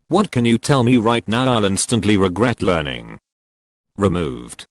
What can you tell me right now I'll instantly regret learning? Removed.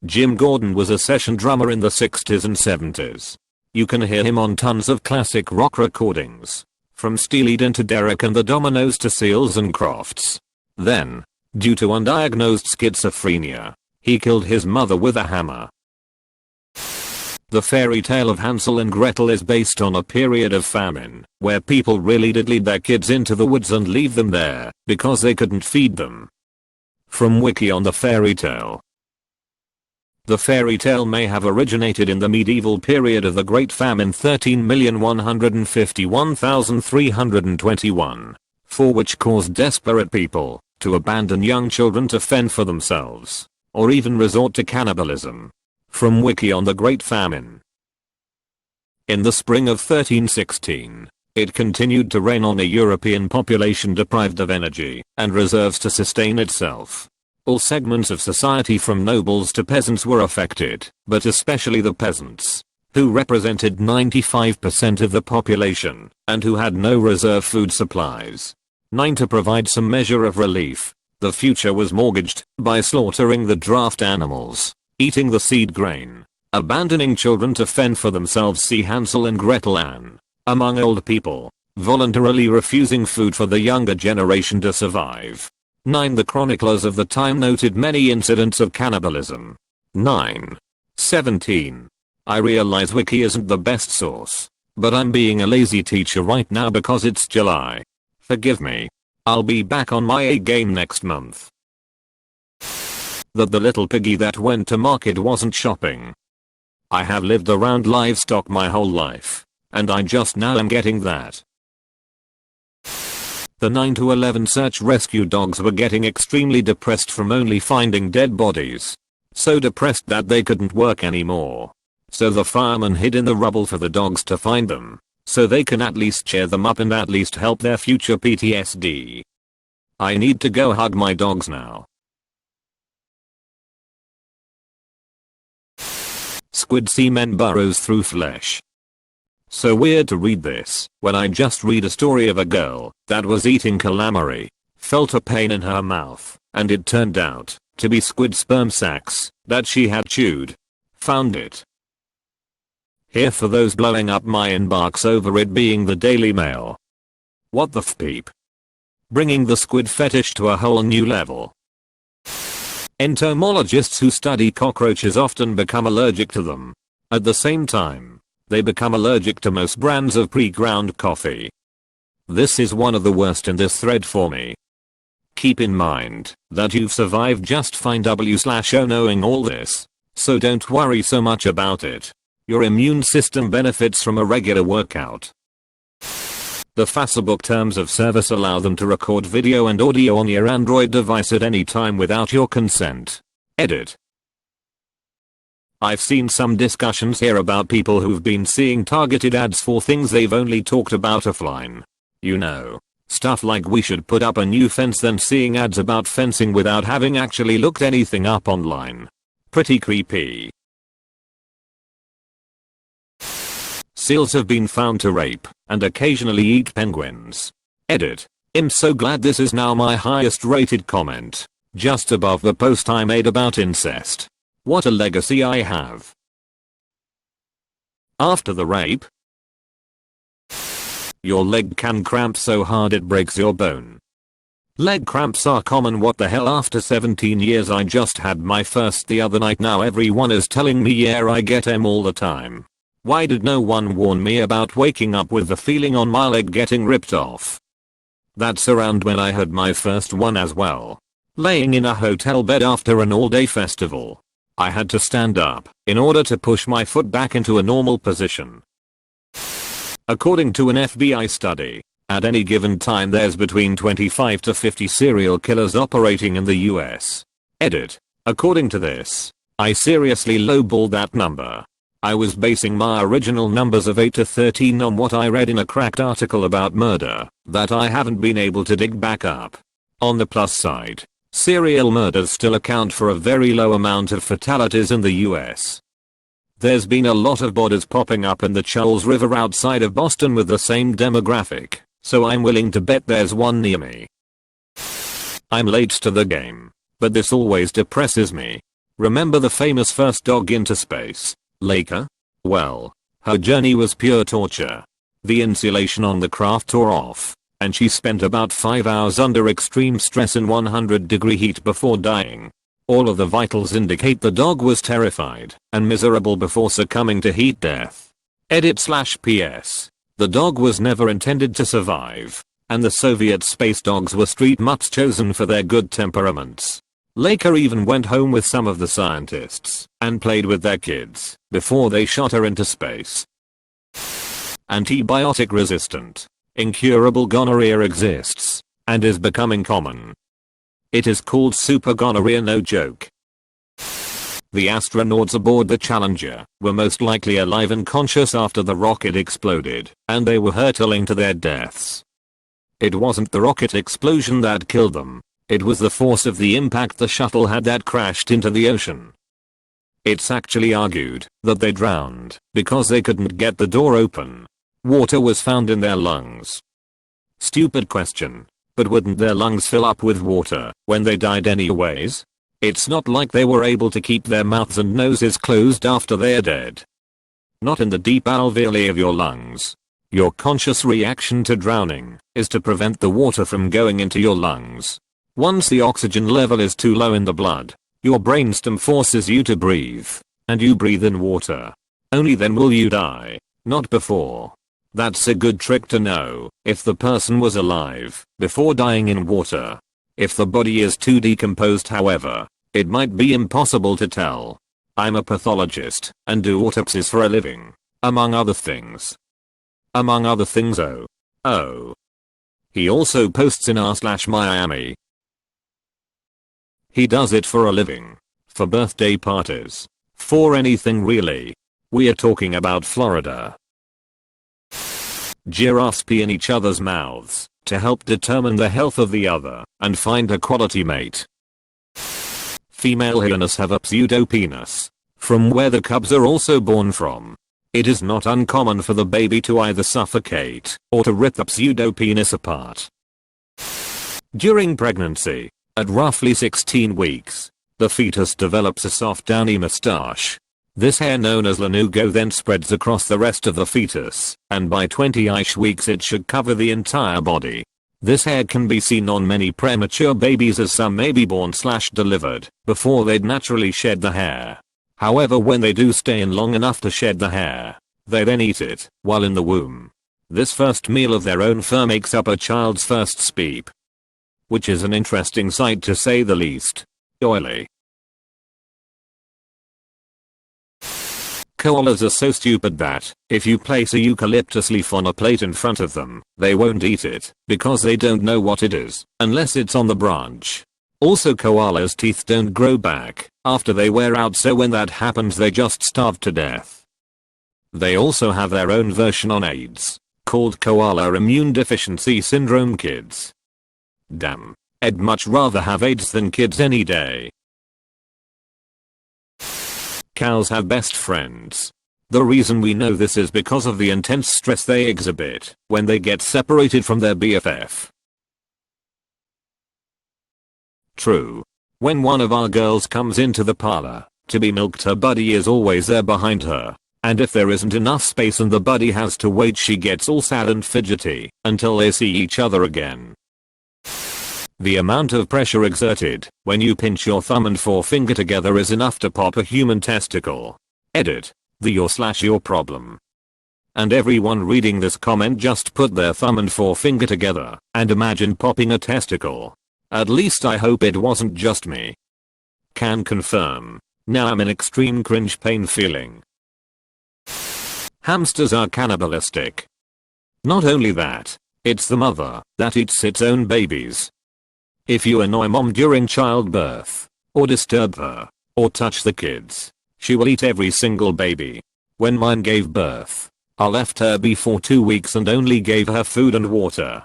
Jim Gordon was a session drummer in the 60s and 70s. You can hear him on tons of classic rock recordings, from Steely Dan to Derek and the Dominoes to Seals and Crofts. Then, due to undiagnosed schizophrenia, he killed his mother with a hammer. The fairy tale of Hansel and Gretel is based on a period of famine, where people really did lead their kids into the woods and leave them there, because they couldn't feed them. From Wiki on the fairy tale. The fairy tale may have originated in the medieval period of the Great Famine 13,151,321, for which caused desperate people to abandon young children to fend for themselves, or even resort to cannibalism. From Wiki on the Great Famine. In the spring of 1316, it continued to rain on a European population deprived of energy and reserves to sustain itself. All segments of society from nobles to peasants were affected, but especially the peasants, who represented 95% of the population and who had no reserve food supplies. 9. To provide some measure of relief, the future was mortgaged by slaughtering the draft animals, eating the seed grain, abandoning children to fend for themselves. See Hansel and Gretel. And, among old people, voluntarily refusing food for the younger generation to survive. 9. The chroniclers of the time noted many incidents of cannibalism. 9. 17. I realize Wiki isn't the best source, but I'm being a lazy teacher right now because it's July. Forgive me. I'll be back on my A game next month. That the little piggy that went to market wasn't shopping. I have lived around livestock my whole life, and I just now am getting that. The 9 to 11 search rescue dogs were getting extremely depressed from only finding dead bodies. So depressed that they couldn't work anymore. So the firemen hid in the rubble for the dogs to find them, so they can at least cheer them up and at least help their future PTSD. I need to go hug my dogs now. Squid semen burrows through flesh. So weird to read this, when I just read a story of a girl that was eating calamari, felt a pain in her mouth, and it turned out to be squid sperm sacs that she had chewed. Found it here for those blowing up my inbox over it being the Daily Mail. What the peep? Bringing the squid fetish to a whole new level. Entomologists who study cockroaches often become allergic to them. At the same time, they become allergic to most brands of pre-ground coffee. This is one of the worst in this thread for me. Keep in mind that you've survived just fine w/o knowing all this, so don't worry so much about it. Your immune system benefits from a regular workout. The Facebook terms of service allow them to record video and audio on your Android device at any time without your consent. Edit. I've seen some discussions here about people who've been seeing targeted ads for things they've only talked about offline. You know, stuff like we should put up a new fence, then seeing ads about fencing without having actually looked anything up online. Pretty creepy. Seals have been found to rape and occasionally eat penguins. Edit. I'm so glad this is now my highest rated comment, just above the post I made about incest. What a legacy I have. After the rape, your leg can cramp so hard it breaks your bone. Leg cramps are common. What the hell? After 17 years I just had my first the other night. Now everyone is telling me yeah I get them all the time. Why did no one warn me about waking up with the feeling on my leg getting ripped off? That's around when I had my first one as well. Laying in a hotel bed after an all-day festival. I had to stand up in order to push my foot back into a normal position. According to an FBI study, at any given time there's between 25 to 50 serial killers operating in the US. Edit. According to this, I seriously lowballed that number. I was basing my original numbers of 8 to 13 on what I read in a cracked article about murder that I haven't been able to dig back up. On the plus side, serial murders still account for a very low amount of fatalities in the US. There's been a lot of bodies popping up in the Charles River outside of Boston with the same demographic, so I'm willing to bet there's one near me. I'm late to the game, but this always depresses me. Remember the famous first dog into space, Laika? Well, her journey was pure torture. The insulation on the craft tore off, and she spent about 5 hours under extreme stress in 100-degree heat before dying. All of the vitals indicate the dog was terrified and miserable before succumbing to heat death. Edit/PS. The dog was never intended to survive, and the Soviet space dogs were street mutts chosen for their good temperaments. Laika even went home with some of the scientists and played with their kids before they shot her into space. Antibiotic resistant, incurable gonorrhea exists and is becoming common. It is called super gonorrhea, no joke. The astronauts aboard the Challenger were most likely alive and conscious after the rocket exploded, and they were hurtling to their deaths. It wasn't the rocket explosion that killed them. It was the force of the impact the shuttle had that crashed into the ocean. It's actually argued that they drowned because they couldn't get the door open. Water was found in their lungs. Stupid question, but wouldn't their lungs fill up with water when they died anyways? It's not like they were able to keep their mouths and noses closed after they're dead. Not in the deep alveoli of your lungs. Your conscious reaction to drowning is to prevent the water from going into your lungs. Once the oxygen level is too low in the blood, your brainstem forces you to breathe, and you breathe in water. Only then will you die, not before. That's a good trick to know if the person was alive before dying in water. If the body is too decomposed, however, it might be impossible to tell. I'm a pathologist and do autopsies for a living, among other things. Oh. He also posts in r/Miami. He does it for a living. For birthday parties. For anything really. We are talking about Florida. Giraffes pee in each other's mouths to help determine the health of the other and find a quality mate. Female hyenas have a pseudopenis, from where the cubs are also born from. It is not uncommon for the baby to either suffocate or to rip the pseudopenis apart. During pregnancy, at roughly 16 weeks, the fetus develops a soft downy mustache. This hair, known as lanugo, then spreads across the rest of the fetus, and by 20-ish weeks it should cover the entire body. This hair can be seen on many premature babies, as some may be born/delivered before they'd naturally shed the hair. However, when they do stay in long enough to shed the hair, they then eat it while in the womb. This first meal of their own fur makes up a child's first speep, which is an interesting sight to say the least. Oily. Koalas are so stupid that, if you place a eucalyptus leaf on a plate in front of them, they won't eat it, because they don't know what it is, unless it's on the branch. Also, koalas' teeth don't grow back after they wear out, so when that happens they just starve to death. They also have their own version on AIDS, called Koala Immune Deficiency Syndrome Kids. Damn, I'd much rather have AIDS than kids any day. Cows have best friends. The reason we know this is because of the intense stress they exhibit when they get separated from their BFF. True. When one of our girls comes into the parlor to be milked, her buddy is always there behind her, and if there isn't enough space and the buddy has to wait, she gets all sad and fidgety until they see each other again. The amount of pressure exerted when you pinch your thumb and forefinger together is enough to pop a human testicle. Edit. The your/your problem. And everyone reading this comment just put their thumb and forefinger together and imagine popping a testicle. At least I hope it wasn't just me. Can confirm. Now I'm in extreme cringe pain feeling. Hamsters are cannibalistic. Not only that, it's the mother that eats its own babies. If you annoy mom during childbirth, or disturb her, or touch the kids, she will eat every single baby. When mine gave birth, I left her be for 2 weeks and only gave her food and water.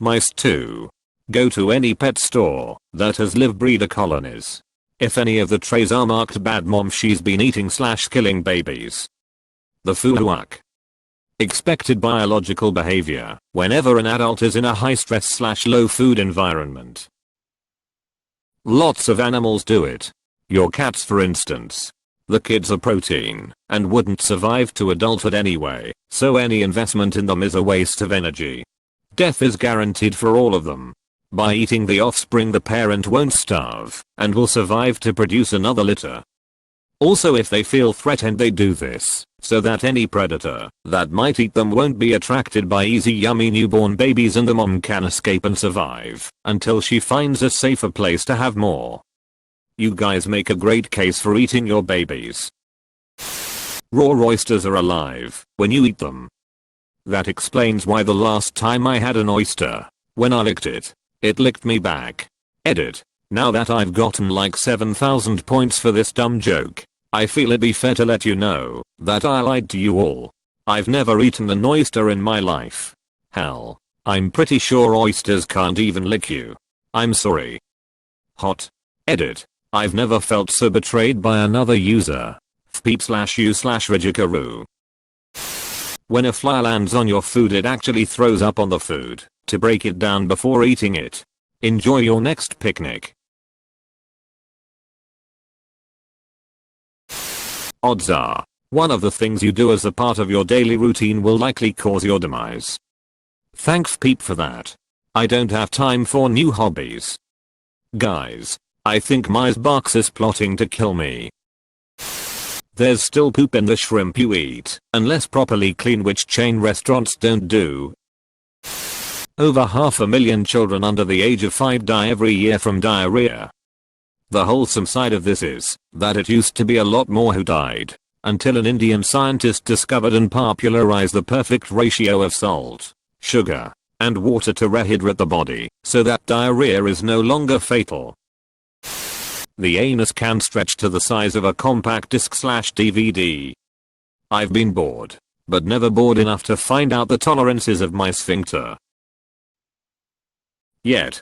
Mice too. Go to any pet store that has live breeder colonies. If any of the trays are marked bad mom, she's been eating / killing babies. The FUWAC. Expected biological behavior whenever an adult is in a high stress / low food environment. Lots of animals do it. Your cats for instance. The kids are protein and wouldn't survive to adulthood anyway, so any investment in them is a waste of energy. Death is guaranteed for all of them. By eating the offspring, the parent won't starve and will survive to produce another litter. Also, if they feel threatened, they do this so that any predator that might eat them won't be attracted by easy yummy newborn babies, and the mom can escape and survive until she finds a safer place to have more. You guys make a great case for eating your babies. Raw oysters are alive when you eat them. That explains why the last time I had an oyster, when I licked it, it licked me back. Edit. Now that I've gotten like 7,000 points for this dumb joke, I feel it'd be fair to let you know that I lied to you all. I've never eaten an oyster in my life. Hell, I'm pretty sure oysters can't even lick you. I'm sorry. Hot. Edit. I've never felt so betrayed by another user. Fpeep/u/Rijikaru. When a fly lands on your food, it actually throws up on the food to break it down before eating it. Enjoy your next picnic. Odds are, one of the things you do as a part of your daily routine will likely cause your demise. Thanks Peep for that. I don't have time for new hobbies. Guys, I think my box is plotting to kill me. There's still poop in the shrimp you eat, unless properly clean, which chain restaurants don't do. Over 500,000 children under the age of 5 die every year from diarrhea. The wholesome side of this is that it used to be a lot more who died, until an Indian scientist discovered and popularized the perfect ratio of salt, sugar, and water to rehydrate the body, so that diarrhea is no longer fatal. The anus can stretch to the size of a compact disc/DVD. I've been bored, but never bored enough to find out the tolerances of my sphincter. Yet,